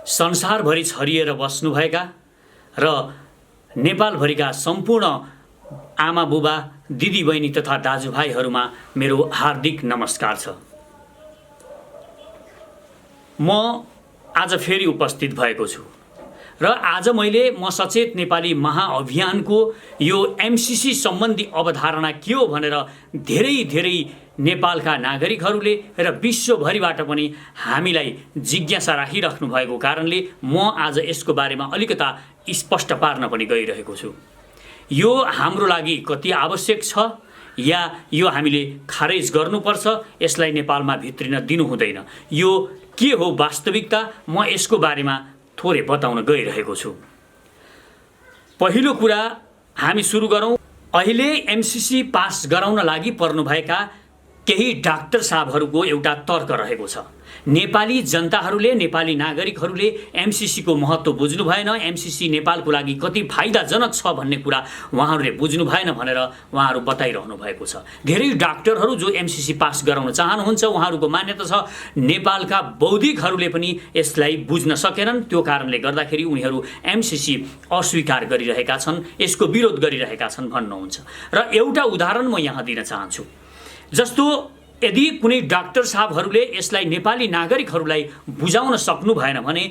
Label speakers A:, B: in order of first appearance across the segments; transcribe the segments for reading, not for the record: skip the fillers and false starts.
A: संसारभरि छरिएर बस्नुभएका र नेपालभरिका सम्पूर्ण आमा बुबा दिदी बहिनी तथा दाजुभाइहरूमा मेरो हार्दिक नमस्कार छ। म आज फेरि उपस्थित भएको छु र आज मैले म सचेत नेपाली महाअभियानको यो एमसीसी सम्बन्धी अवधारणा के हो भनेर धेरै नेपालका नागरिकहरूले र विश्वभरिबाट पनि हामीलाई जिज्ञासा राखिराख्नु भएको कारणले म आज यसको बारेमा अलिकता स्पष्ट पार्न पनि गइरहेको छु। यो हाम्रो लागि कति आवश्यक छ या यो हामीले खारेज गर्नुपर्छ, यसलाई नेपालमा भित्रिन दिनु हुँदैन, यो के हो वास्तविकता, म यसको बारेमा थोरै बताउन गइरहेको छु। पहिलो कुरा हामी सुरु गरौँ। अहिले एमसीसी पास गराउन लागि पर्नुभएका केही डाक्टर साहबहरूको एउटा तर्क रहेको छ। नेपाली जनताहरूले, नेपाली नागरिकहरूले एमसीसी को महत्त्व बुझ्नु भएन, एमसीसी नेपालको लागि कति फाइदाजनक छ भन्ने कुरा उहाँहरूले बुझ्नु भएन भनेर उहाँहरू बताइरहनु भएको छ। धेरै डाक्टरहरू जो एमसीसी पास गराउन चाहनुहुन्छ, उहाँहरूको मान्यता छ नेपालका बौद्धिकहरूले पनि यसलाई बुझ्न सकेनन्, त्यो कारणले गर्दाखेरि उनीहरू एमसीसी अस्वीकार गरिरहेका छन्, यसको विरोध गरिरहेका छन् भन्नुहुन्छ। र एउटा उदाहरण म यहाँ दिन चाहन्छु। जस्तो यदि कुनै डाक्टर साहबहरूले यसलाई नेपाली नागरिकहरूलाई बुझाउन सक्नु भएन भने,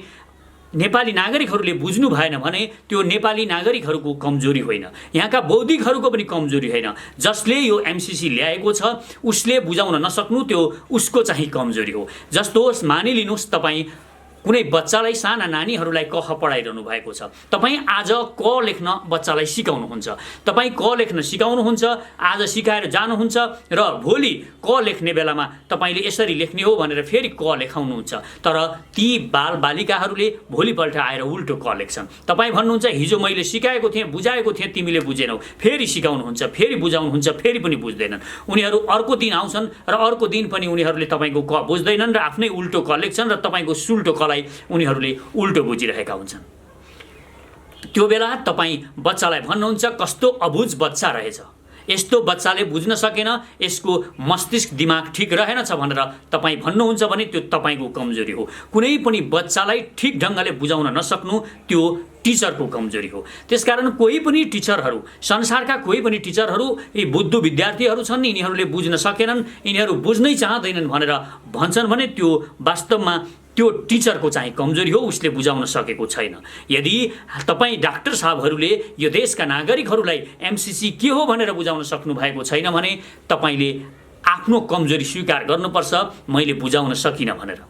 A: नेपाली नागरिकहरूले बुझ्नु भएन भने त्यो नेपाली नागरिकहरूको कमजोरी होइन, यहाँका बौद्धिकहरूको पनि कमजोरी होइन। जसले यो एमसीसी ल्याएको छ उसले बुझाउन नसक्नु त्यो उसको चाहिँ कमजोरी हो। जस्तो मानिलिनुहोस् तपाईँ कुनै बच्चालाई, साना नानीहरूलाई क ख पढाइरहनु भएको छ, तपाईँ आज क लेख्न बच्चालाई सिकाउनुहुन्छ, तपाईँ क लेख्न सिकाउनुहुन्छ, आज सिकाएर जानुहुन्छ र भोलि क लेख्ने बेलामा तपाईँले यसरी लेख्ने हो भनेर फेरि क लेखाउनुहुन्छ, तर ती बालबालिकाहरूले भोलिपल्ट आएर उल्टो क लेख्छन्। तपाईँ भन्नुहुन्छ हिजो मैले सिकाएको थिएँ, बुझाएको थिएँ, तिमीले बुझेनौ, फेरि सिकाउनुहुन्छ, फेरि बुझाउनुहुन्छ, फेरि पनि बुझ्दैनन्। उनीहरू अर्को दिन आउँछन् र अर्को दिन पनि उनीहरूले तपाईँको क बुझ्दैनन् र आफ्नै उल्टो क लेख्छन् र तपाईँको सुल्टो क उनीहरूले उल्टो बुझिरहेका हुन्छन्। त्यो बेला तपाईँ बच्चालाई भन्नुहुन्छ कस्तो अबुझ बच्चा रहेछ, यस्तो बच्चाले बुझ्न सकेन, यसको मस्तिष्क दिमाग ठिक रहेनछ भनेर तपाईँ भन्नुहुन्छ भने त्यो तपाईँको कमजोरी हो। कुनै पनि बच्चालाई ठिक ढङ्गले बुझाउन नसक्नु त्यो टिचरको कमजोरी हो। त्यसकारण कोही पनि टिचरहरू, संसारका कोही पनि टिचरहरू यी बुद्धु विद्यार्थीहरू छन्, यिनीहरूले बुझ्न सकेनन्, यिनीहरू बुझ्नै चाहँदैनन् भनेर भन्छन् भने त्यो वास्तवमा त्यो टिचरको चाहिँ कमजोरी हो, उसले बुझाउन सकेको छैन। यदि तपाईँ डाक्टर साहबहरूले यो देशका नागरिकहरूलाई एमसीसी के हो भनेर बुझाउन सक्नु भएको छैन भने तपाईँले आफ्नो कमजोरी स्वीकार गर्नुपर्छ, मैले बुझाउन सकिनँ भनेर।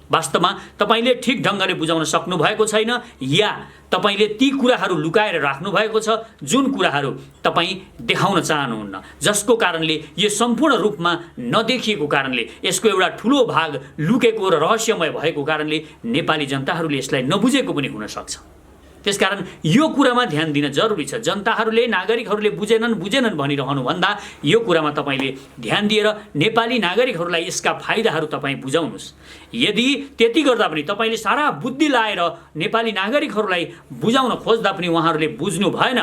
A: वास्तवमा तपाईँले ठिक ढङ्गले बुझाउन सक्नु भएको छैन या तपाईँले ती कुराहरू लुकाएर राख्नु भएको छ जुन कुराहरू तपाईँ देखाउन चाहनुहुन्न, जसको कारणले यो सम्पूर्ण रूपमा नदेखिएको कारणले, यसको एउटा ठुलो भाग लुकेको र रहस्यमय भएको कारणले नेपाली जनताहरूले यसलाई नबुझेको पनि हुन सक्छ। त्यसकारण यो कुरामा ध्यान दिन जरुरी छ। जनताहरूले, नागरिकहरूले बुझेनन् भनिरहनु भन्दा यो कुरामा तपाईँले ध्यान दिएर नेपाली नागरिकहरूलाई यसका फाइदाहरू तपाईँ बुझाउनुहोस्। यदि त्यति गर्दा पनि तपाईँले सारा बुद्धि लाएर नेपाली नागरिकहरूलाई बुझाउन खोज्दा पनि उहाँहरूले बुझ्नु भएन,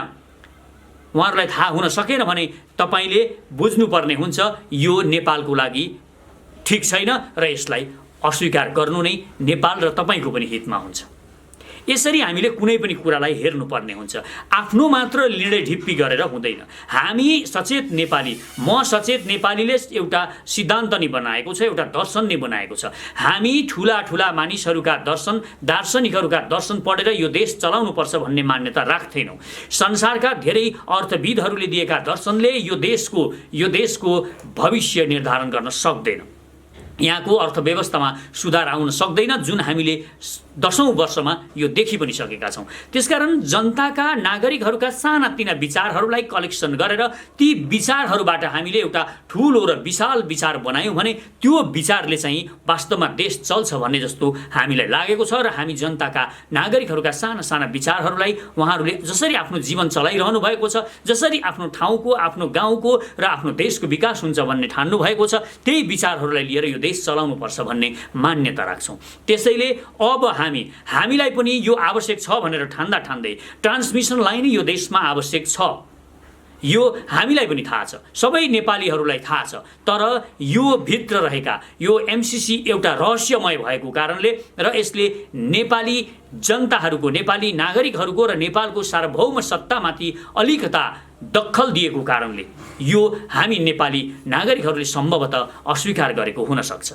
A: उहाँहरूलाई थाहा हुन सकेन भने तपाईँले बुझ्नुपर्ने हुन्छ यो नेपालको लागि ठिक छैन र यसलाई अस्वीकार गर्नु नै नेपाल र तपाईँको पनि हितमा हुन्छ। यसरी हामीले कुनै पनि कुरालाई हेर्नुपर्ने हुन्छ। आफ्नो मात्र निर्णय ढिप्पी गरेर हुँदैन। हामी सचेत नेपाली, म सचेत नेपालीले एउटा सिद्धान्त नै बनाएको छ, एउटा दर्शन नै बनाएको छ। हामी ठुला ठुला मानिसहरूका दर्शन, दार्शनिकहरूका दर्शन पढेर यो देश चलाउनुपर्छ भन्ने मान्यता राख्दैनौँ। संसारका धेरै अर्थविदहरूले दिएका दर्शनले यो देशको भविष्य निर्धारण गर्न सक्दैन। यहाँको अर्थव्यवस्थामा सुधार आउन सक्दैन, जुन हामीले दशौं वर्षमा यो देखि पनि सकेका छौं। त्यसकारण जनताका, नागरिकहरूका सानातिना विचारहरूलाई कलेक्सन गरेर ती विचारहरूबाट हामीले एउटा ठूलो र विशाल विचार बनायौं भने त्यो विचारले चाहिँ वास्तवमा देश चल्छ भन्ने जस्तो हामीलाई लागेको छ। र हामी जनताका, नागरिकहरूका साना साना विचारहरूलाई उहाँहरूले जसरी आफ्नो जीवन चलाइरहनु भएको छ, जसरी आफ्नो ठाउँको, आफ्नो गाउँको र आफ्नो देशको विकास हुन्छ भन्ने ठान्नु भएको छ, त्यही विचारहरूलाई लिएर यो देश चलाउनु पर्छ भन्ने मान्यता राख्छौं। त्यसैले अब हामीलाई पनि यो आवश्यक छ भनेर ठान्दै ट्रान्समिसन लाइन यो देशमा आवश्यक छ। यो हामीलाई पनि थाहा छ, सबै नेपालीहरूलाई थाहा छ। तर यो भित्र रहेका यो एमसीसी एउटा रहस्यमय भएको कारणले र यसले नेपाली जनताहरूको, नेपाली नागरिकहरूको र नेपालको सार्वभौम सत्तामाथि अलिकता दखल दिएको कारणले यो हामी नेपाली नागरिकहरूले सम्भवतः अस्वीकार गरेको हुन सक्छ।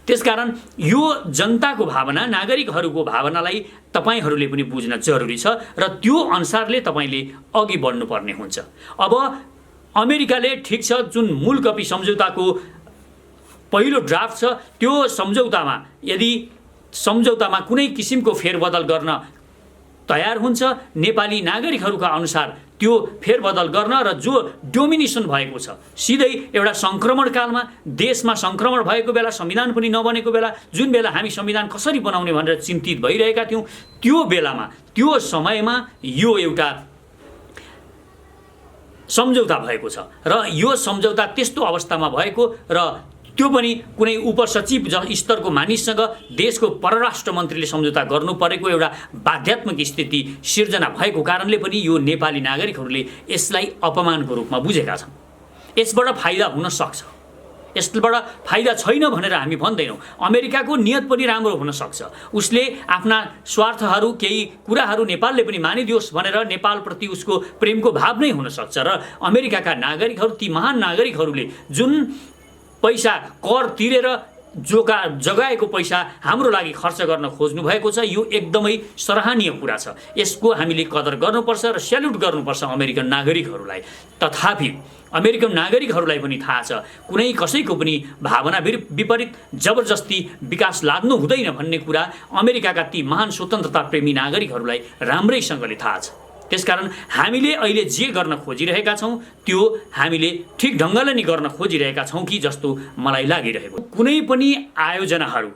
A: त्यसकारण यो जनताको भावना, नागरिकहरूको भावनालाई तपाईहरूले पनि बुझ्न जरुरी छ र त्यो अनुसारले तपाईले अघि बढ्नुपर्ने हुन्छ। अब अमेरिकाले ठिक छ, जुन मूल कपी सम्झौताको पहिलो ड्राफ्ट छ, त्यो सम्झौतामा यदि सम्झौतामा कुनै किसिमको फेरबदल गर्न तयार हुन्छ, नेपाली नागरिकहरूका अनुसार त्यो फेरबदल गर्न र जो डोमिनेसन भएको छ, सिधै एउटा संक्रमण कालमा देशमा संक्रमण भएको बेला, संविधान पनि नबनेको बेला, जुन बेला हामी संविधान कसरी बनाउने भनेर चिन्तित भइरहेका थियौँ, त्यो बेलामा, त्यो समयमा यो एउटा सम्झौता भएको छ र यो सम्झौता त्यस्तो अवस्थामा भएको र त्यो पनि कुनै उपसचिव स्तरको मानिससँग देशको परराष्ट्र मन्त्रीले सम्झौता गर्नु परेको एउटा बाध्यात्मक स्थिति सिर्जना भएको कारणले पनि यो नेपाली नागरिकहरूले यसलाई अपमानको रूपमा बुझेका छन्। यसबाट फाइदा हुन सक्छ, यसबाट फाइदा छैन भनेर हामी भन्दैनौँ। अमेरिकाको नियत पनि राम्रो हुन सक्छ, उसले आफ्ना स्वार्थहरू, केही कुराहरू नेपालले पनि मानिदियोस् भनेर नेपालप्रति उसको प्रेमको भाव नै हुन सक्छ र अमेरिकाका नागरिकहरू, ती महान नागरिकहरूले जुन पैसा कर तिरेर जगाएको पैसा हाम्रो लागि खर्च गर्न खोज्नु भएको छ, यो एकदमै सराहनीय कुरा छ। यसको हामीले कदर गर्नुपर्छ र स्याल्युट गर्नुपर्छ अमेरिकन नागरिकहरूलाई। तथापि अमेरिकन नागरिकहरूलाई पनि थाहा छ, कुनै कसैको पनि भावना विपरीत जबरजस्ती विकास लाद्नु हुँदैन भन्ने कुरा अमेरिकाका ती महान स्वतन्त्रता प्रेमी नागरिकहरूलाई राम्रैसँगले थाहा छ। त्यसकारण हामीले अहिले जे गर्न खोजिरहेका छौँ त्यो हामीले ठिक ढङ्गले नै गर्न खोजिरहेका छौँ कि जस्तो मलाई लागिरहेको। कुनै पनि आयोजनाहरू,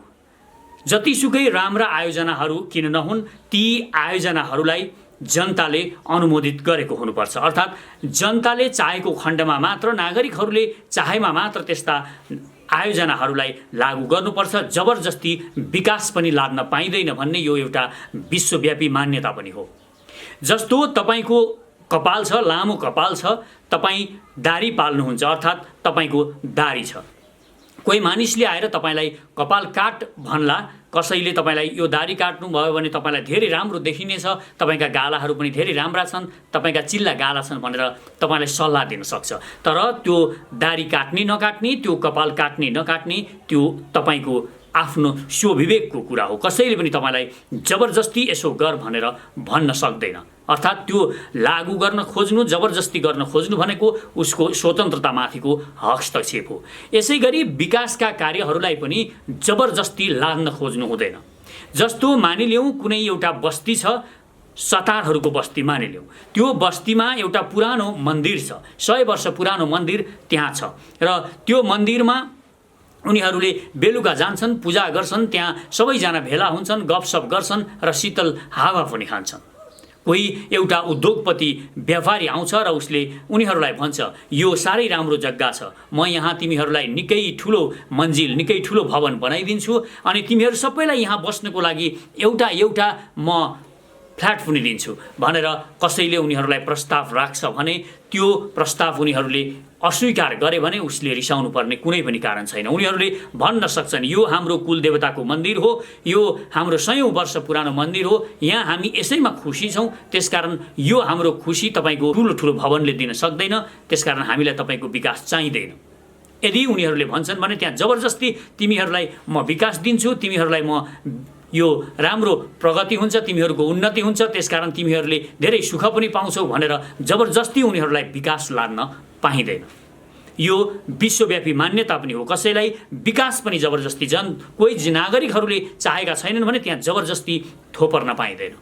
A: जतिसुकै राम्रा आयोजनाहरू किन नहुन्, ती आयोजनाहरूलाई जनताले अनुमोदित गरेको हुनुपर्छ। अर्थात् जनताले चाहेको खण्डमा मात्र, नागरिकहरूले चाहेमा मात्र त्यस्ता आयोजनाहरूलाई लागू गर्नुपर्छ। जबरजस्ती विकास पनि लाद्न पाइँदैन भन्ने यो एउटा विश्वव्यापी मान्यता पनि हो। जस्तो तपाईको कपाल छ, लामो कपाल छ, तपाईँ दारी पाल्नुहुन्छ, अर्थात् तपाईको दारी छ। कोही मानिसले आएर तपाईलाई कपाल काट भन्ला, कसैले तपाईलाई यो दारी काट्नु भयो भने तपाईलाई धेरै राम्रो देखिनेछ, तपाईका गालाहरू पनि धेरै राम्रा छन्, तपाईका चिल्ला गाला छन् भनेर तपाईलाई सल्लाह दिन सक्छ। तर त्यो दारी काट्ने नकाट्ने, त्यो कपाल काट्ने नकाट्ने, त्यो तपाईको आफ्नो स्वविवेकको कुरा हो। कसैले पनि तपाईलाई जबरजस्ती यसो गर भनेर भन्न सक्दैन। अर्थात् त्यो लागू गर्न खोज्नु, जबरजस्ती गर्न खोज्नु भनेको उसको स्वतन्त्रतामाथिको हस्तक्षेप हो। यसै गरी विकासका कार्यहरूलाई पनि जबरजस्ती लाद्न खोज्नु हुँदैन। जस्तो मानिलिउँ कुनै एउटा बस्ती छ, सतारहरूको बस्ती मानिलिउँ, त्यो बस्तीमा एउटा पुरानो मन्दिर छ, 100 वर्ष पुरानो मन्दिर त्यहाँ छ र त्यो मन्दिरमा उनीहरूले बेलुका जान्छन्, पूजा गर्छन्, त्यहाँ सबैजना भेला हुन्छन्, गफसफ गर्छन् र शीतल हावा पनि खान्छन्। कोही एउटा उद्योगपति व्यापारी आउँछ र उसले उनीहरूलाई भन्छ, यो साह्रै राम्रो जग्गा छ, म यहाँ तिमीहरूलाई निकै ठुलो मन्जिल, निकै ठुलो भवन बनाइदिन्छु अनि तिमीहरू सबैलाई यहाँ बस्नको लागि एउटा म फ्ल्याट पनि दिन्छु भनेर कसैले उनीहरूलाई प्रस्ताव राख्छ भने त्यो प्रस्ताव उनीहरूले अस्वीकार गरे भने उसले रिसाउनु पर्ने कुनै पनि कारण छैन। उनीहरूले भन्न सक्छन्, यो हाम्रो कुलदेवताको मन्दिर हो, यो हाम्रो 100औं वर्ष पुरानो मन्दिर हो, यहाँ हामी यसैमा खुसी छौँ, त्यसकारण यो हाम्रो खुसी तपाईँको ठुलो भवनले दिन सक्दैन, त्यसकारण हामीलाई तपाईँको विकास चाहिँदैन। यदि उनीहरूले भन्छन् भने त्यहाँ जबरजस्ती तिमीहरूलाई म विकास दिन्छु, तिमीहरूलाई म यो राम्रो प्रगति हुन्छ, तिमीहरूको उन्नति हुन्छ, त्यसकारण तिमीहरूले धेरै सुख पनि पाउँछौ भनेर जबरजस्ती उनीहरूलाई विकास लाद्न पाइँदैन। यो विश्वव्यापी मान्यता पनि हो। कसैलाई विकास पनि जबरजस्ती कोही नागरिकहरूले चाहेका छैनन् भने त्यहाँ जबरजस्ती थोपर्न पाइँदैन।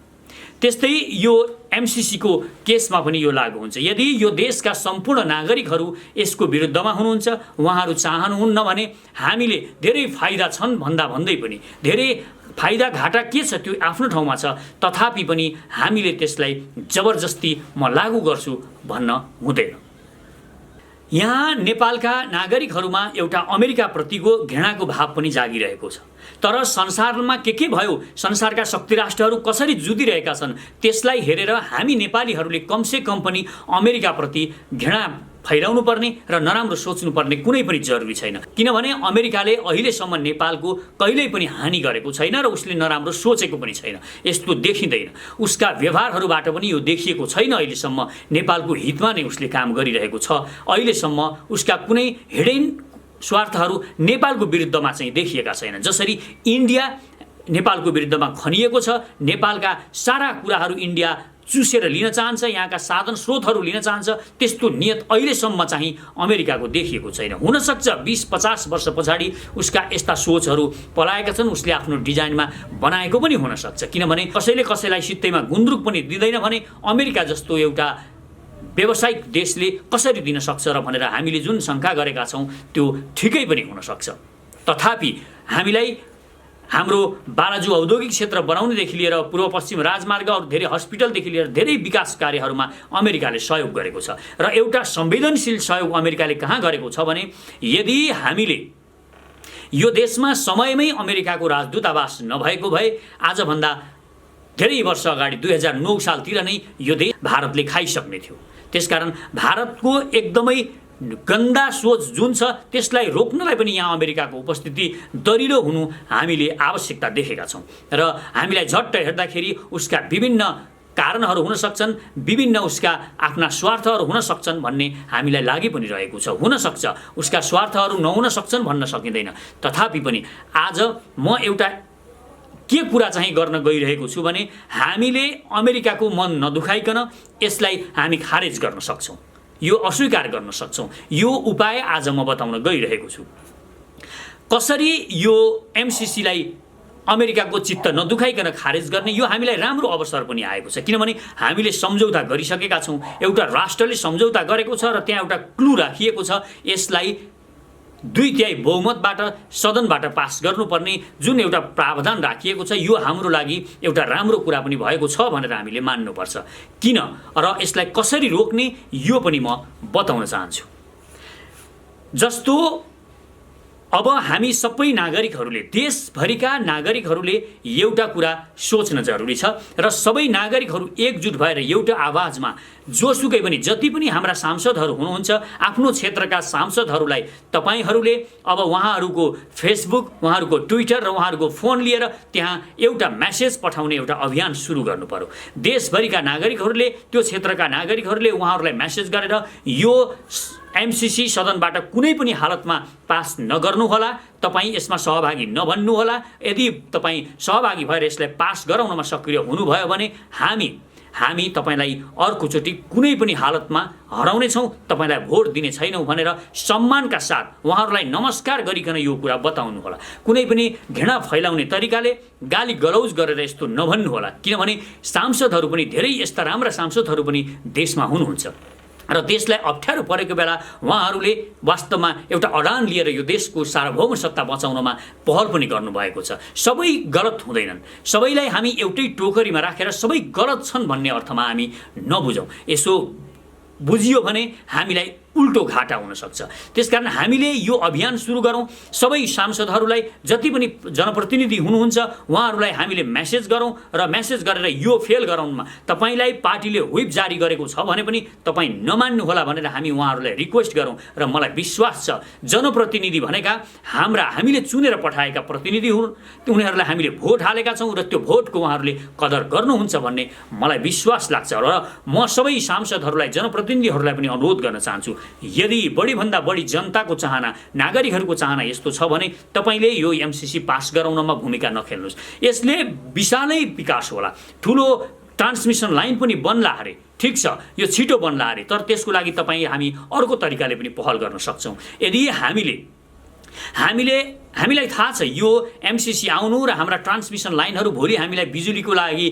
A: त्यस्तै यो एमसीसी को केसमा पनि यो लागू हुन्छ। यदि यो देशका सम्पूर्ण नागरिकहरू यसको विरुद्धमा हुनुहुन्छ, उहाँहरू चाहनुहुन्न भने हामीले धेरै फाइदा छन् भन्दै पनि धेरै फाइदा घाटा के छ त्यो आफ्नो ठाउँमा छ, तथापि पनि हामीले त्यसलाई जबरजस्ती म लागू गर्छु भन्न हुँदैन। यहाँ नेपालका नागरिकहरूमा एउटा अमेरिकाप्रतिको घृणाको भाव पनि जागिरहेको छ। तर संसारमा के भयो, संसारका शक्ति राष्ट्रहरू कसरी जुधिरहेका छन् त्यसलाई हेरेर हामी नेपालीहरूले कमसे कम पनि अमेरिकाप्रति घृणा फैलाउनु पर्ने र नराम्रो सोच्नुपर्ने कुनै पनि जरुरी छैन। किनभने अमेरिकाले अहिलेसम्म नेपालको कहिल्यै पनि हानि गरेको छैन र उसले नराम्रो सोचेको पनि छैन, यस्तो देखिँदैन। उसका व्यवहारहरूबाट पनि यो देखिएको छैन अहिलेसम्म नेपालको हितमा नै उसले काम गरिरहेको छ। अहिलेसम्म उसका कुनै हिडेन स्वार्थहरू नेपालको विरुद्धमा चाहिँ देखिएका छैनन्। जसरी इन्डिया नेपालको विरुद्धमा खनिएको छ, नेपालका सारा कुराहरू इन्डिया चुसेर लिन चाहन्छ, यहाँका साधन स्रोतहरू लिन चाहन्छ, त्यस्तो नियत अहिलेसम्म चाहिँ अमेरिकाको देखिएको छैन। हुनसक्छ 20-50 वर्ष पछाडि उसका यस्ता सोचहरू पलाएका छन्, उसले आफ्नो डिजाइनमा बनाएको पनि हुनसक्छ। किनभने कसैले कसैलाई सित्तैमा गुन्द्रुक पनि दिँदैन भने अमेरिका जस्तो एउटा व्यावसायिक देशले कसरी दिन सक्छ र भनेर हामीले जुन शङ्का गरेका छौँ त्यो ठिकै पनि हुनसक्छ। तथापि हामीलाई हाम्रो बालाजु औद्योगिक क्षेत्र बनाउनेदेखि लिएर पूर्व पश्चिम राजमार्ग अरू धेरै हस्पिटलदेखि लिएर धेरै विकास कार्यहरूमा अमेरिकाले सहयोग गरेको छ। र एउटा संवेदनशील सहयोग अमेरिकाले कहाँ गरेको छ भने, यदि हामीले यो देशमा समयमै अमेरिकाको राजदूतावास नभएको भए आजभन्दा धेरै वर्ष अगाडि 2009 सालतिर नै यो देश भारतले खाइसक्ने थियो। त्यसकारण भारतको एकदमै गन्दा सोच जुन छ त्यसलाई रोक्नलाई पनि यहाँ अमेरिकाको उपस्थिति दरिलो हुनु हामीले आवश्यकता देखेका छौँ। र हामीलाई झट्ट हेर्दाखेरि उसका विभिन्न कारणहरू हुन सक्छन्, विभिन्न उसका आफ्ना स्वार्थहरू हुन सक्छन् भन्ने हामीलाई लागि पनि रहेको छ। हुनसक्छ उसका स्वार्थहरू नहुन सक्छन् भन्न सकिँदैन। तथापि पनि आज म एउटा के कुरा चाहिँ गर्न गइरहेको छु भने, हामीले अमेरिकाको मन नदुखाइकन यसलाई हामी खारेज गर्न सक्छौँ, यो अस्वीकार गर्न सक्छौँ। यो उपाय आज म बताउन गइरहेको छु। कसरी यो एमसिसीलाई अमेरिकाको चित्त नदुखाइकन खारेज गर्ने, यो हामीलाई राम्रो अवसर पनि आएको छ। किनभने हामीले सम्झौता गरिसकेका छौँ, एउटा राष्ट्रले सम्झौता गरेको छ र त्यहाँ एउटा क्लु राखिएको छ, यसलाई 2/3 बहुमतबाट सदनबाट पास गर्नुपर्ने जुन एउटा प्रावधान राखिएको छ, यो हाम्रो लागि एउटा राम्रो कुरा पनि भएको छ भनेर हामीले मान्नुपर्छ। किन र यसलाई कसरी रोक्ने यो पनि म बताउन चाहन्छु। जस्तो अब हामी सबै नागरिकहरूले, देशभरिका नागरिकहरूले एउटा कुरा सोच्न जरुरी छ र सबै नागरिकहरू एकजुट भएर एउटा आवाजमा जोसुकै पनि जति पनि हाम्रा सांसदहरू हुनुहुन्छ, आफ्नो क्षेत्रका सांसदहरूलाई तपाईहरूले अब उहाँहरूको फेसबुक, उहाँहरूको ट्विटर र उहाँहरूको फोन लिएर त्यहाँ एउटा मेसेज पठाउने एउटा अभियान सुरु गर्नु पर्यो। देशभरिका नागरिकहरूले, त्यो क्षेत्रका नागरिकहरूले उहाँहरूलाई मेसेज गरेर यो एमसिसी सदनबाट कुनै पनि हालतमा पास नगर्नुहोला, तपाईँ यसमा सहभागी नबन्नुहोला। यदि तपाईँ सहभागी भएर यसलाई पास गराउनमा सक्रिय हुनुभयो भने हामी तपाईलाई अर्कोचोटि कुनै पनि हालतमा हराउने छौँ, तपाईलाई भोट दिने छैनौँ भनेर सम्मानका साथ उहाँहरूलाई नमस्कार गरिकन यो कुरा बताउनु होला। कुनै पनि घृणा फैलाउने तरिकाले गाली गलौज गरेर यस्तो नभन्नुहोला। किनभने सांसदहरू पनि धेरै यस्ता राम्रा सांसदहरू पनि देशमा हुनुहुन्छ र देशलाई अप्ठ्यारो परेको बेला उहाँहरूले वास्तवमा एउटा अडान लिएर यो देशको सार्वभौम सत्ता बचाउनमा पहल पनि गर्नुभएको छ। सबै गलत हुँदैनन्, सबैलाई हामी एउटै टोकरीमा राखेर सबै गलत छन् भन्ने अर्थमा हामी नबुझौँ। यसो बुझियो भने हामीलाई उल्टो घाटा हुन सक्छ। त्यसकारण हामीले यो अभियान सुरु गरौँ। सबै सांसदहरूलाई, जति पनि जनप्रतिनिधि हुनुहुन्छ उहाँहरूलाई हामीले मेसेज गरौँ र मेसेज गरेर यो फेल गराउनमा तपाईलाई पार्टीले व्हिप जारी गरेको छ भने पनि तपाईँ नमान्नुहोला भनेर हामी उहाँहरूलाई रिक्वेस्ट गरौँ। र मलाई विश्वास छ जनप्रतिनिधि भनेका हामीले चुनेर पठाएका प्रतिनिधि हुन्, उनीहरूलाई हामीले भोट हालेका छौँ र त्यो भोटको उहाँहरूले कदर गर्नुहुन्छ भन्ने मलाई विश्वास लाग्छ। र म सबै सांसदहरूलाई, जनप्रतिनिधिहरूलाई पनि अनुरोध गर्न चाहन्छु, यदि बढीभन्दा बढी जनताको चाहना, नागरिकहरूको चाहना यस्तो छ भने तपाईले यो एमसिसी पास गराउनमा भूमिका नखेल्नुहोस्। यसले विशालै विकास होला, ठुलो ट्रान्समिसन लाइन पनि बन्ला अरे, ठिक छ, यो छिटो बन्ला अरे, तर त्यसको लागि हामी अर्को तरिकाले पनि पहल गर्न सक्छौँ। यदि हामीलाई थाहा छ यो एमसिसी आउनु र हाम्रा ट्रान्समिसन लाइनहरू भोलि हामीलाई बिजुलीको लागि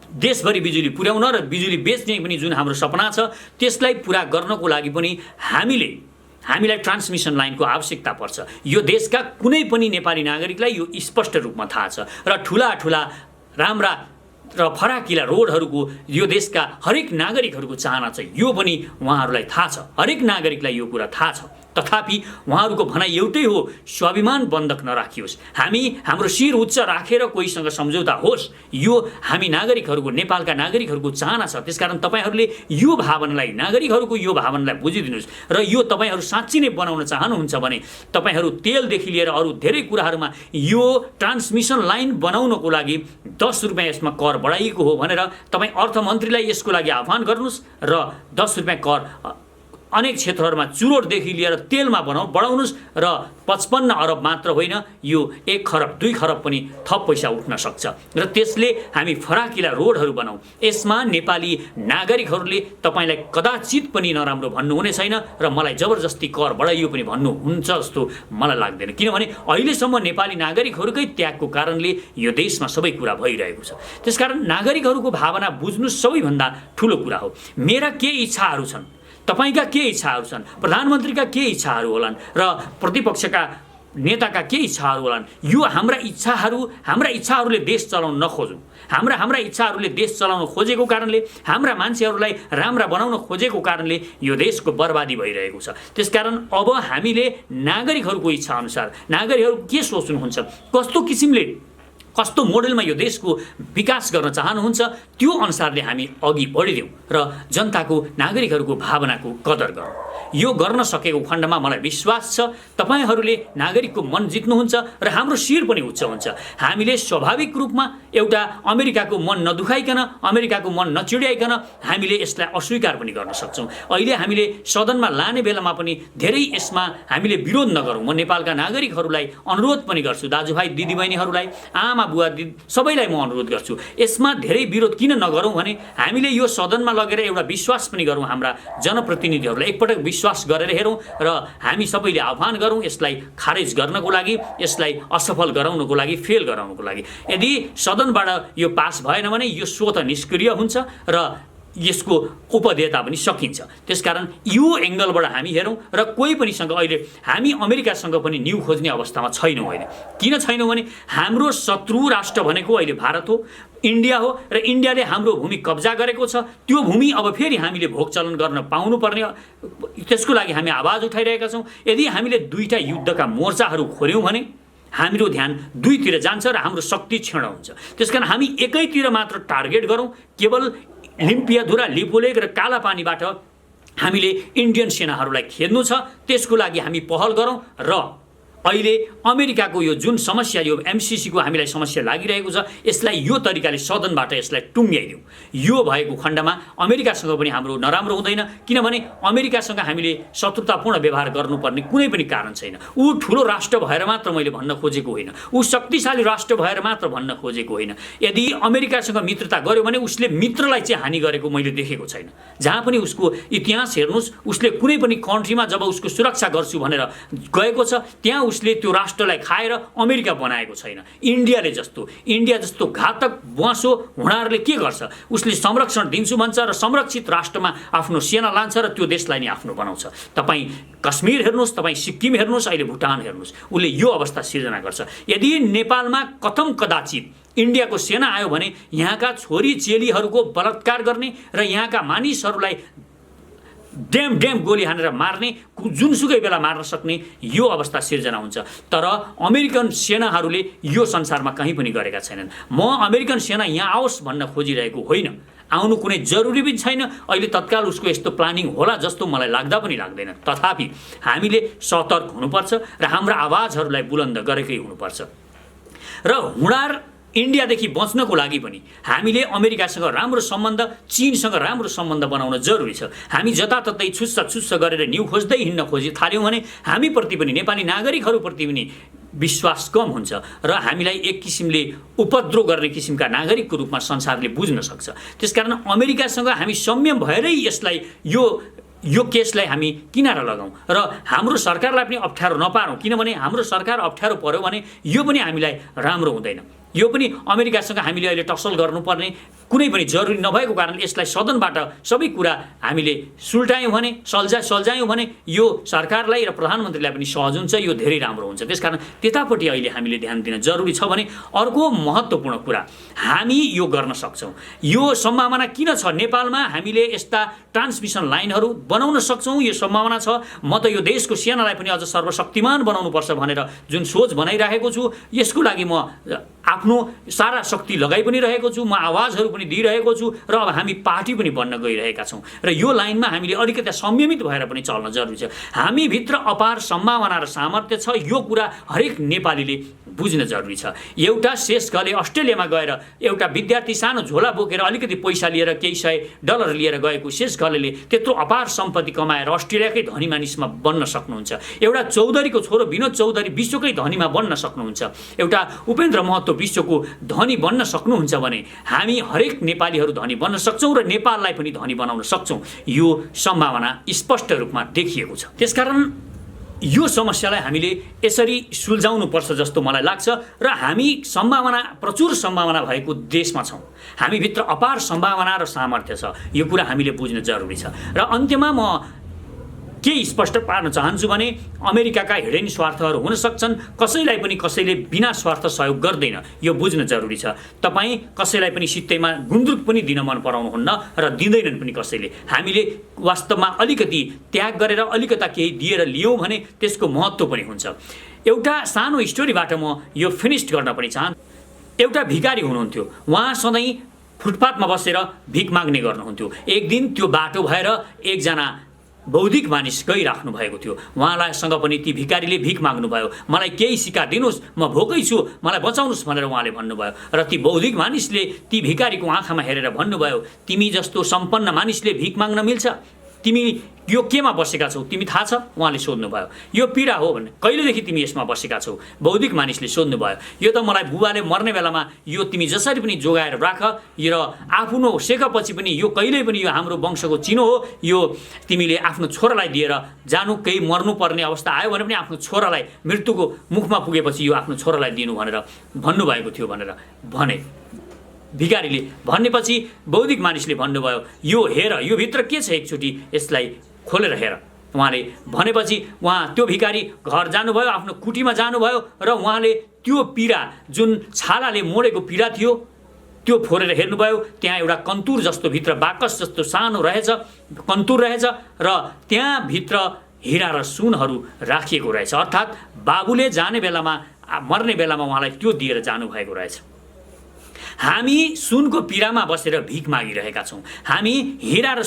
A: देशभरि बिजुली पुर्याउन र बिजुली बेच्ने पनि जुन हाम्रो सपना छ त्यसलाई पुरा गर्नको लागि पनि हामीलाई ट्रान्समिसन लाइनको आवश्यकता पर्छ। यो देशका कुनै पनि नेपाली नागरिकलाई यो स्पष्ट रूपमा थाहा छ र ठुला राम्रा र फराकिला रोडहरूको यो देशका हरेक नागरिकहरूको चाहना छ, यो पनि उहाँहरूलाई थाहा छ, हरेक नागरिकलाई यो कुरा थाहा छ। तथापि उहाँहरूको भनाइ एउटै हो, स्वाभिमान बन्धक नराखियोस्, हामी हाम्रो शिर उच्च राखेर कोहीसँग सम्झौता होस्, यो हामी नागरिकहरूको, नेपालका नागरिकहरूको चाहना छ। त्यसकारण तपाईँहरूले यो भावनालाई, नागरिकहरूको यो भावनालाई बुझिदिनुहोस् र यो तपाईँहरू साँच्चै नै बनाउन चाहनुहुन्छ भने तपाईँहरू तेलदेखि लिएर अरू धेरै कुराहरूमा यो ट्रान्समिसन लाइन बनाउनको लागि 10 रुपियाँ यसमा कर बढाइएको हो भनेर तपाईँ अर्थमन्त्रीलाई यसको लागि आह्वान गर्नुहोस् र 10 रुपियाँ कर अनेक क्षेत्रहरूमा चुरोटदेखि लिएर तेलमा बढाउनुहोस् र 55 अरब मात्र होइन, यो 1 खरब 2 खरब पनि थप पैसा उठ्न सक्छ र त्यसले हामी फराकिला रोडहरू बनाऊ। यसमा नेपाली नागरिकहरूले तपाईँलाई कदाचित पनि नराम्रो भन्नुहुने छैन र मलाई जबरजस्ती कर बढाइयो पनि भन्नुहुन्छ जस्तो मलाई लाग्दैन, किनभने अहिलेसम्म नेपाली नागरिकहरूकै त्यागको कारणले यो देशमा सबै कुरा भइरहेको छ। त्यसकारण नागरिकहरूको भावना बुझ्नु सबैभन्दा ठुलो कुरा हो। मेरा के इच्छाहरू छन्, तपाईका के इच्छाहरू छन्, प्रधानमन्त्रीका के इच्छाहरू होलान् र प्रतिपक्षका नेताका के इच्छाहरू होलान्, यो हाम्रा इच्छाहरूले देश चलाउन नखोजौँ। हाम्रा इच्छाहरूले देश चलाउन खोजेको कारणले, हाम्रा मान्छेहरूलाई राम्रा बनाउन खोजेको कारणले यो देशको बर्बादी भइरहेको छ। त्यसकारण अब हामीले नागरिकहरूको इच्छा अनुसार नागरिकहरू के सोच्नुहुन्छ, कस्तो मोडेलमा यो देशको विकास गर्न चाहनुहुन्छ, त्यो अनुसारले हामी अघि बढिदिउँ र जनताको, नागरिकहरूको भावनाको कदर गरौँ। यो गर्न सकेको खण्डमा मलाई विश्वास छ तपाईँहरूले नागरिकको मन जित्नुहुन्छ र हाम्रो शिर पनि उच्च हुन्छ। हामीले स्वाभाविक रूपमा एउटा अमेरिकाको मन नदुखाइकन, अमेरिकाको मन नचिड्याइकन हामीले यसलाई अस्वीकार पनि गर्न सक्छौँ। अहिले हामीले सदनमा लाने बेलामा पनि धेरै यसमा हामीले विरोध नगरौँ। म नेपालका नागरिकहरूलाई अनुरोध पनि गर्छु, दाजुभाइ दिदीबहिनीहरूलाई, आमा बुवा दिदी सबैलाई म अनुरोध गर्छु, यसमा धेरै विरोध किन नगरौँ भने हामीले यो सदनमा लगेर एउटा विश्वास पनि गरौँ, हाम्रा जनप्रतिनिधिहरूलाई एकपटक विश्वास गरेर हेरौँ र हामी सबैले आह्वान गरौँ यसलाई खारेज गर्नको लागि, यसलाई असफल गराउनको लागि, फेल गराउनको लागि। यदि सदनबाट यो पास भएन भने यो स्वतः निष्क्रिय हुन्छ र यसको उपदेयता पनि सकिन्छ। त्यसकारण यो एङ्गलबाट हामी हेरौँ र कोही पनिसँग अहिले हामी अमेरिकासँग पनि न्यू खोज्ने अवस्थामा छैनौँ। अहिले किन छैनौँ भने हाम्रो शत्रु राष्ट्र भनेको अहिले भारत हो, इन्डिया हो र इन्डियाले हाम्रो भूमि कब्जा गरेको छ। त्यो भूमि अब फेरि हामीले भोग चलन गर्न पाउनुपर्ने, त्यसको लागि हामी आवाज उठाइरहेका छौँ। यदि हामीले दुईटा युद्धका मोर्चाहरू खोल्यौँ भने हाम्रो ध्यान दुईतिर जान्छ र हाम्रो शक्ति क्षीण हुन्छ। त्यसकारण हामी एकैतिर मात्र टार्गेट गरौँ, केवल लिम्पियाधुरा, लिपुलेख र कालापानीबाट हामीले इन्डियन सेनाहरूलाई खेद्नु छ। त्यसको लागि हामी पहल गरौँ र अहिले अमेरिकाको यो जुन समस्या, यो एमसिसीको हामीलाई समस्या लागिरहेको छ, यसलाई यो तरिकाले सदनबाट यसलाई टुङ्ग्याइदिउँ। यो भएको खण्डमा अमेरिकासँग पनि हाम्रो नराम्रो हुँदैन, किनभने अमेरिकासँग हामीले शत्रुतापूर्ण व्यवहार गर्नुपर्ने कुनै पनि कारण छैन। ऊ ठुलो राष्ट्र भएर मात्र मैले भन्न खोजेको होइन, ऊ शक्तिशाली राष्ट्र भएर मात्र भन्न खोजेको होइन। यदि अमेरिकासँग मित्रता गर्यो भने उसले मित्रलाई चाहिँ हानि गरेको मैले देखेको छैन। जहाँ पनि उसको इतिहास हेर्नुहोस्, उसले कुनै पनि कन्ट्रीमा जब उसको सुरक्षा गर्छु भनेर गएको छ, त्यहाँ उसले त्यो राष्ट्रलाई खाएर अमेरिका बनाएको छैन। इन्डिया जस्तो घातक बुवासो हुँडाहरूले के गर्छ, उसले संरक्षण दिन्छु भन्छ र संरक्षित राष्ट्रमा आफ्नो सेना लान्छ र त्यो देशलाई नै आफ्नो बनाउँछ। तपाईँ कश्मीर हेर्नुहोस्, तपाईँ सिक्किम हेर्नुहोस्, अहिले भुटान हेर्नुहोस्, उसले यो अवस्था सिर्जना गर्छ। यदि नेपालमा कथम कदाचित इन्डियाको सेना आयो भने यहाँका छोरी चेलीहरूको बलात्कार गर्ने र यहाँका मानिसहरूलाई डेम गोली हानेर मार्ने, जुनसुकै बेला मार्न सक्ने यो अवस्था सिर्जना हुन्छ। तर अमेरिकन सेनाहरूले यो संसारमा कहीँ पनि गरेका छैनन्। म अमेरिकन सेना यहाँ आओस् भन्न खोजिरहेको होइन, आउनु कुनै जरुरी पनि छैन। अहिले तत्काल उसको यस्तो प्लानिङ होला जस्तो मलाई लाग्दा पनि लाग्दैन। तथापि हामीले सतर्क हुनुपर्छ र हाम्रा आवाजहरूलाई बुलन्द गरेकै हुनुपर्छ। र हुँडार इन्डियादेखि बच्नको लागि पनि हामीले अमेरिकासँग राम्रो सम्बन्ध, चीनसँग राम्रो सम्बन्ध बनाउन जरुरी छ। हामी जताततै छुस्स गरेर न्यू खोज्दै हिँड्न थाल्यौँ भने हामीप्रति पनि, नेपाली नागरिकहरूप्रति पनि विश्वास कम हुन्छ र हामीलाई एक किसिमले उपद्रो गर्ने किसिमका नागरिकको रूपमा संसारले बुझ्न सक्छ। त्यसकारण अमेरिकासँग हामी संयम भएरै यसलाई यो केसलाई हामी किनारा लगाउँ र हाम्रो सरकारलाई पनि अप्ठ्यारो नपारौँ, किनभने हाम्रो सरकार अप्ठ्यारो पर्यो भने यो पनि हामीलाई राम्रो हुँदैन। यो पनि अमेरिकासँग हामीले अहिले टसल गर्नुपर्ने कुनै पनि जरुरी नभएको कारण यसलाई सदनबाट सबै कुरा हामीले सुल्टायौँ भने सल्झायौँ भने यो सरकारलाई र प्रधानमन्त्रीलाई पनि सहज हुन्छ, यो धेरै राम्रो हुन्छ। त्यसकारण त्यतापट्टि अहिले हामीले ध्यान दिन जरुरी छ भने अर्को महत्त्वपूर्ण कुरा हामी यो गर्न सक्छौँ। यो सम्भावना किन छ नेपालमा हामीले यस्ता ट्रान्समिसन लाइनहरू बनाउन सक्छौँ, यो सम्भावना छ। म त यो देशको सेनालाई पनि अझ सर्वशक्तिमान बनाउनुपर्छ भनेर जुन सोच बनाइरहेको छु, यसको लागि म आफ्नो सारा शक्ति लगाइ पनि रहेको छु, म आवाजहरू पनि दिइरहेको छु र अब हामी पार्टी पनि बन्न गइरहेका छौँ र यो लाइनमा हामीले अलिकति संयमित भएर पनि चल्न जरुरी छ। हामीभित्र अपार सम्भावना र सामर्थ्य छ, यो कुरा हरेक नेपालीले बुझ्न जरुरी छ। एउटा शेषगले अस्ट्रेलियामा गएर एउटा विद्यार्थी सानो झोला बोकेर अलिकति पैसा लिएर केही $100 लिएर गएको शेषगलेले त्यत्रो अपार सम्पत्ति कमाएर अस्ट्रेलियाकै धनी मानिसमा बन्न सक्नुहुन्छ। एउटा चौधरीको छोरो विनोद चौधरी विश्वकै धनीमा बन्न सक्नुहुन्छ। एउटा उपेन्द्र महतो विश्वको धनी बन्न सक्नुहुन्छ भने हामी हरेक नेपालीहरू धनी बन्न सक्छौँ र नेपाललाई पनि धनी बनाउन सक्छौँ। यो सम्भावना स्पष्ट रूपमा देखिएको छ। त्यसकारण यो समस्यालाई हामीले यसरी सुल्झाउनुपर्छ जस्तो मलाई लाग्छ र हामी प्रचुर सम्भावना भएको देशमा छौँ। हामीभित्र अपार सम्भावना र सामर्थ्य छ, यो कुरा हामीले बुझ्न जरुरी छ। र अन्त्यमा म के स्पष्ट पार्न चाहन्छु भने अमेरिकाका हिडेन स्वार्थहरू हुन सक्छन्, कसैलाई पनि कसैले बिना स्वार्थ सहयोग गर्दैन, यो बुझ्न जरुरी छ। तपाईँ कसैलाई पनि सित्तैमा गुन्द्रुक पनि दिन मन पराउनुहुन्न र दिँदैनन् पनि कसैले। हामीले वास्तवमा अलिकति त्याग गरेर अलिकता केही दिएर लियौँ भने त्यसको महत्त्व पनि हुन्छ। एउटा सानो स्टोरीबाट म यो फिनिश गर्न पनि चाहन्छु। एउटा भिखारी हुनुहुन्थ्यो, उहाँ सधैँ फुटपाथमा बसेर भिख माग्ने गर्नुहुन्थ्यो। एक दिन त्यो बाटो भएर एकजना बौद्धिक मानिस गइराख्नु भएको थियो, उहाँलाईसँग पनि ती भिखारीले भिख माग्नुभयो। मलाई केही सिक्का दिनुहोस्, म भोकै छु, मलाई बचाउनुहोस् भनेर उहाँले भन्नुभयो। र ती बौद्धिक मानिसले ती भिखारीको आँखामा हेरेर भन्नुभयो, तिमी जस्तो सम्पन्न मानिसले भिख माग्न मिल्छ? तिमी यो केमा बसेका छौ तिमी थाहा छ? उहाँले सोध्नुभयो। यो पीडा हो भने कहिलेदेखि तिमी यसमा बसेका छौ? बौद्धिक मानिसले सोध्नुभयो। यो त मलाई बुबाले मर्ने बेलामा यो तिमी जसरी पनि जोगाएर राख र आफ्नो सेकापछि पनि यो कहिल्यै पनि यो हाम्रो वंशको चिनो हो, यो तिमीले आफ्नो छोरालाई दिएर जानु, केही मर्नुपर्ने अवस्था आयो भने पनि आफ्नो छोरालाई मृत्युको मुखमा पुगेपछि यो आफ्नो छोरालाई दिनु भनेर भन्नुभएको थियो भनेर भने। भिखारीले भनेपछि बौद्धिक मानिसले भन्नुभयो, यो हेर, यो भित्र के छ, एकचोटि यसलाई खोलेर हेर। उहाँले भनेपछि उहाँ त्यो भिखारी घर जानुभयो, आफ्नो कुटीमा जानुभयो र उहाँले त्यो पीडा जुन छालाले मोडेको पीडा थियो त्यो फोरेर हेर्नुभयो। त्यहाँ एउटा कन्तुर जस्तो भित्र बाकस जस्तो सानो रहेछ, कन्तुर रहेछ र त्यहाँभित्र हिरा र सुनहरू राखिएको रहेछ। अर्थात् बाबुले जाने बेलामा, मर्ने बेलामा उहाँलाई त्यो दिएर जानुभएको रहेछ। हामी सुनको पीडामा बसेर भिख मागिरहेका छौँ। हामी हिरा र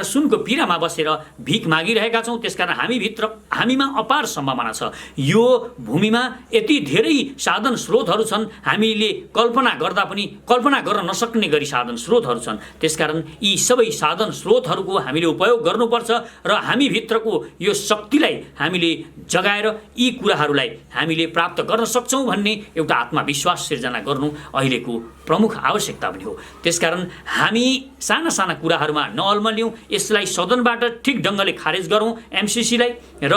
A: सुनको पीडामा बसेर भिख मागिरहेका छौँ। त्यसकारण हामीमा अपार सम्भावना छ। यो भूमिमा यति धेरै साधन स्रोतहरू छन्, हामीले कल्पना गर्न नसक्ने गरी साधन स्रोतहरू छन्। त्यसकारण यी सबै साधन स्रोतहरूको हामीले उपयोग गर्नुपर्छ र हामीभित्रको यो शक्तिलाई हामीले जगाएर यी कुराहरूलाई हामीले प्राप्त गर्न सक्छौँ भन्ने एउटा आत्मविश्वास सिर्जना गर्नु अहिलेको प्रमुख आवश्यकता पनि हो। त्यसकारण हामी साना साना कुराहरूमा नअल्मलियौँ, यसलाई सदनबाट ठिक ढङ्गले खारेज गरौँ एमसिसीलाई, र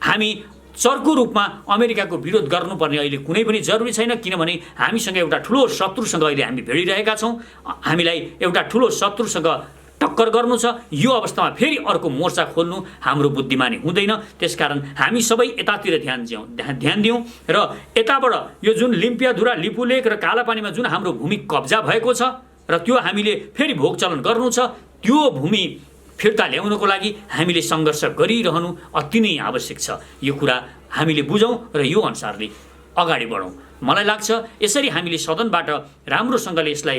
A: हामी चर्को रूपमा अमेरिकाको विरोध गर्नुपर्ने अहिले कुनै पनि जरुरी छैन। किनभने हामीसँग एउटा ठुलो शत्रुसँग अहिले हामी भिडिरहेका छौँ। हामीलाई एउटा ठुलो शत्रुसँग टक्कर गर्नु छ। यो अवस्थामा फेरि अर्को मोर्चा खोल्नु हाम्रो बुद्धिमानी हुँदैन। त्यसकारण हामी सबै यतातिर ध्यान दिउँ र यताबाट यो जुन लिम्पियाधुरा, लिपुलेक र कालापानीमा जुन हाम्रो भूमि कब्जा भएको छ र त्यो हामीले फेरि भोगचलन गर्नु छ, त्यो भूमि फिर्ता ल्याउनको लागि हामीले सङ्घर्ष गरिरहनु अति नै आवश्यक छ। यो कुरा हामीले बुझौँ र यो अनुसारले अगाडि बढौँ। मलाई लाग्छ यसरी हामीले सदनबाट राम्रोसँगले यसलाई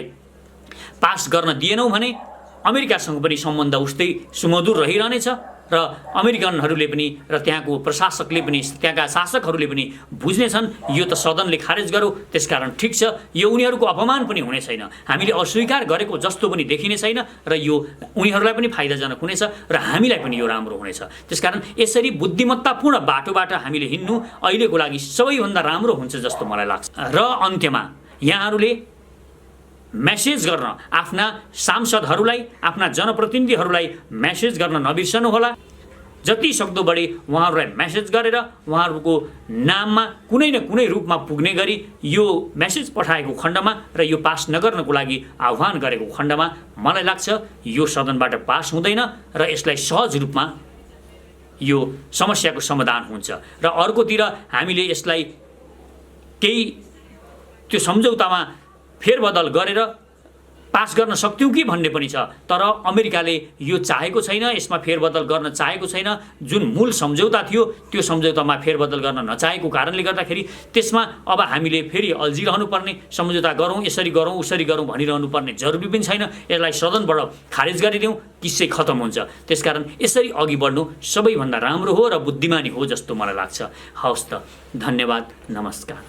A: पास गर्न दिएनौँ भने अमेरिकासँग पनि सम्बन्ध उस्तै सुमधुर रहिरहनेछ र अमेरिकनहरूले पनि र त्यहाँको प्रशासकले पनि, त्यहाँका शासकहरूले पनि बुझ्नेछन् यो त सदनले खारेज गर्यो, त्यसकारण ठिक छ, यो उनीहरूको अपमान पनि हुने छैन, हामीले अस्वीकार गरेको जस्तो पनि देखिने छैन र यो उनीहरूलाई पनि फाइदाजनक हुनेछ र हामीलाई पनि यो राम्रो हुनेछ। त्यसकारण यसरी बुद्धिमत्तापूर्ण बाटोबाट हामीले हिँड्नु अहिलेको लागि सबैभन्दा राम्रो हुन्छ जस्तो मलाई लाग्छ। र अन्त्यमा यहाँहरूले मेसेज गर्न आफ्ना सांसदहरूलाई, आफ्ना जनप्रतिनिधिहरूलाई मेसेज गर्न नबिर्सनुहोला जति सक्दो बढी उहाँहरूलाई मेसेज गरेर उहाँहरूको नाममा कुनै न कुनै रूपमा पुग्ने गरी यो मेसेज पठाएको खण्डमा र यो पास नगर्नको लागि आह्वान गरेको खण्डमा मलाई लाग्छ यो सदनबाट पास हुँदैन र यसलाई सहज रूपमा यो समस्याको समाधान हुन्छ। र अर्कोतिर हामीले यसलाई केही त्यो सम्झौतामा फेरबदल गरेर पास गर्न सक्थ्यौँ कि भन्ने पनि छ, तर अमेरिकाले यो चाहेको छैन, यसमा फेरबदल गर्न चाहेको छैन। जुन मूल सम्झौता थियो त्यो सम्झौतामा फेरबदल गर्न नचाहेको कारणले गर्दाखेरि त्यसमा अब हामीले फेरि अल्झिरहनु पर्ने, सम्झौता गरौँ, यसरी गरौँ उसरी गरौँ भनिरहनु पर्ने जरुरी पनि छैन। यसलाई सदनबाट खारेज गरिदिउँ, किस्सै खतम हुन्छ। त्यसकारण यसरी अघि बढ्नु सबैभन्दा राम्रो हो र बुद्धिमानी हो जस्तो मलाई लाग्छ। हवस् त, धन्यवाद, नमस्कार।